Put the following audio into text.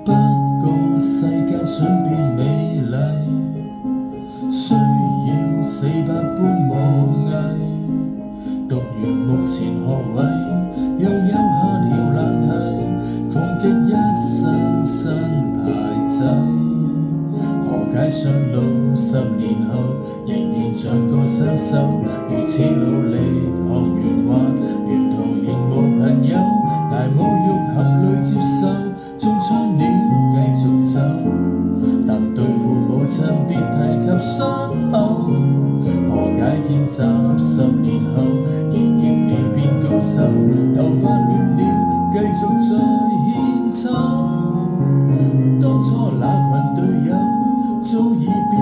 不過世界想變美麗，需要400般武藝。讀完目前學位，又有下條難題，窮極一身新牌仔。何解上路10年後，仍然像個新手？如此努力學圓滑，沿途仍無朋友，捱侮辱含淚接受，中槍了繼續走。但對父母親別提及傷口，何解見習10年後，仍然未變高手？頭髮亂了，繼續再獻醜。當初那群隊友早已變